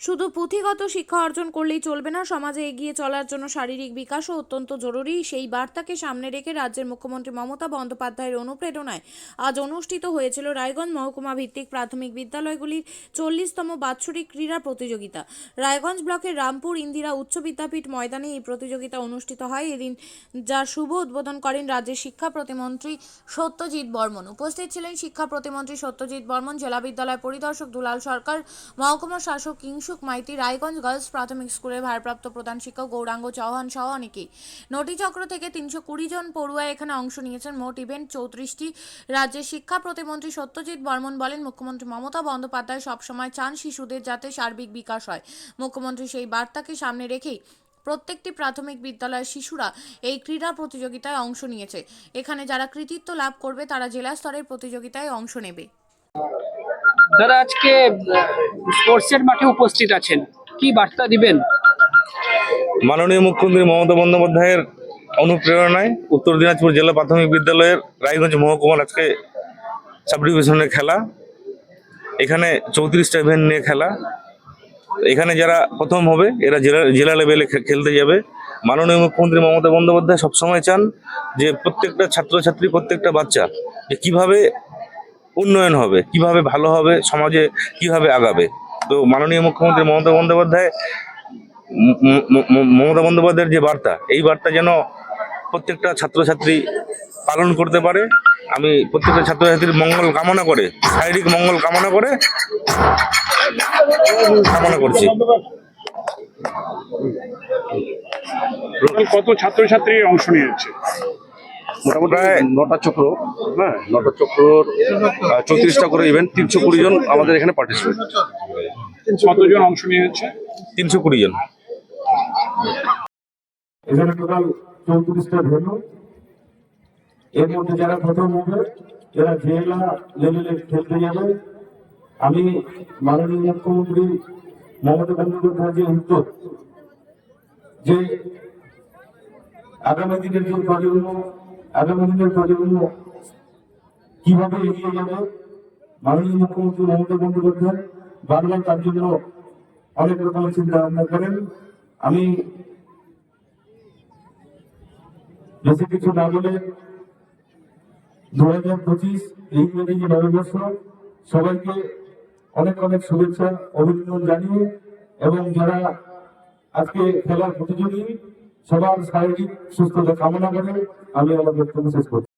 শুধু পুঁথিগত শিক্ষা অর্জন করলেই চলবে না, সমাজে এগিয়ে চলার জন্য শারীরিক বিকাশও অত্যন্ত জরুরি। সেই বার্তাকে সামনে রেখে রাজ্যের মুখ্যমন্ত্রী মমতা বন্দ্যোপাধ্যায়ের অনুপ্রেরণায় আজ অনুষ্ঠিত হয়েছিল রায়গঞ্জ মহকুমা ভিত্তিক প্রাথমিক বিদ্যালয়গুলির 40তম বাৎসরিক ক্রীড়া প্রতিযোগিতা। রায়গঞ্জ ব্লকের রামপুর ইন্দিরা উচ্চ বিদ্যাপীঠ ময়দানে এই প্রতিযোগিতা অনুষ্ঠিত হয় এদিন, যার শুভ উদ্বোধন করেন রাজ্যের শিক্ষা প্রতিমন্ত্রী সত্যজিৎ বর্মন। উপস্থিত ছিলেন শিক্ষা প্রতিমন্ত্রী সত্যজিৎ বর্মন, জেলা বিদ্যালয় পরিদর্শক দুলাল সরকার, মহকুমা শাসক কিংসুক মাইতি, রায়গঞ্জ গার্লস প্রাথমিক স্কুলের ভারপ্রাপ্ত প্রধান শিক্ষক গৌরাঙ্গ চৌহান সহ অনেকেই। নটিচক্র থেকে 320 জন পড়ুয়া এখানে অংশ নিয়েছেন। মোট ইভেন্ট 34টি। রাজ্যের শিক্ষা প্রতিমন্ত্রী সত্যজিৎ বর্মন বলেন, মুখ্যমন্ত্রী মমতা বন্দ্যোপাধ্যায় সবসময় চান শিশুদের যাতে সার্বিক বিকাশ হয়। মুখ্যমন্ত্রী সেই বার্তাকে সামনে রেখেই প্রত্যেকটি প্রাথমিক বিদ্যালয়ের শিশুরা এই ক্রীড়া প্রতিযোগিতায় অংশ নিয়েছে। এখানে যারা কৃতিত্ব লাভ করবে তারা জেলা স্তরের প্রতিযোগিতায় অংশ নেবে। দাদা, আজকে স্পোর্টসের মাঠে উপস্থিত আছেন, কি বার্তা দিবেন? মাননীয় মুখ্যমন্ত্রী মমতা বন্দ্যোপাধ্যায়ের অনুপ্রেরণায় উত্তর দিনাজপুর জেলা প্রাথমিক বিদ্যালয়ের রায়গঞ্জ মহকুমার আজকে সাব ডিভিশনের খেলা। এখানে 34টা ইভেন্ট নিয়ে খেলা। এখানে যারা প্রথম হবে এরা জেলা লেভেলে খেলতে যাবে। মাননীয় মুখ্যমন্ত্রী মমতা বন্দ্যোপাধ্যায় সবসময় চান যে প্রত্যেকটা ছাত্রছাত্রী, প্রত্যেকটা বাচ্চা যে কীভাবে উন্নয়ন হবে, কিভাবে ভালো হবে, সমাজে কিভাবে আগাবে। তো মাননীয় মুখ্যমন্ত্রী মমতা বন্দ্যোপাধ্যায়ের যে বার্তা, এই বার্তা যেন প্রত্যেকটা ছাত্রছাত্রী পালন করতে পারে। আমি প্রত্যেকটা ছাত্রছাত্রীর মঙ্গল কামনা করে, শারীরিক মঙ্গল কামনা করছি। কত ছাত্রছাত্রী অংশ নিয়েছে? মোটামুটি প্রায় 9টা চক্র, 9টা চক্রর 34টা করে ইভেন্ট, 320 জন আমাদের এখানে পার্টিসিপেট। কতজন অংশ নিয়েছে? 320 জন। এখানে টোটাল 34টা ভেন্যু। এর মধ্যে যারা প্রথম হবে এরা জেলা লেভেলে খেলতে যাবে। আমি মাননীয় মুখ্যমন্ত্রী মমতা বন্দ্যোপাধ্যায়ের যে উদ্যোগ, যে আগামী দিনের প্রজন্ম কিভাবে এগিয়ে যাবে, মাননীয় মুখ্যমন্ত্রী মমতা বন্দ্যোপাধ্যায় বারবার তার জন্য অনেক রকমের চিন্তা ভাবনা করেন। আমি বেশি কিছু না বলে 2025 এই ইংরেজি নববর্ষ সবাইকে অনেক অনেক শুভেচ্ছা অভিনন্দন জানিয়ে, এবং যারা আজকে খেলার প্রতিযোগী সবার শারীরিক সুস্থতা কামনা করে আমি আমার বক্তব্য শেষ করছি।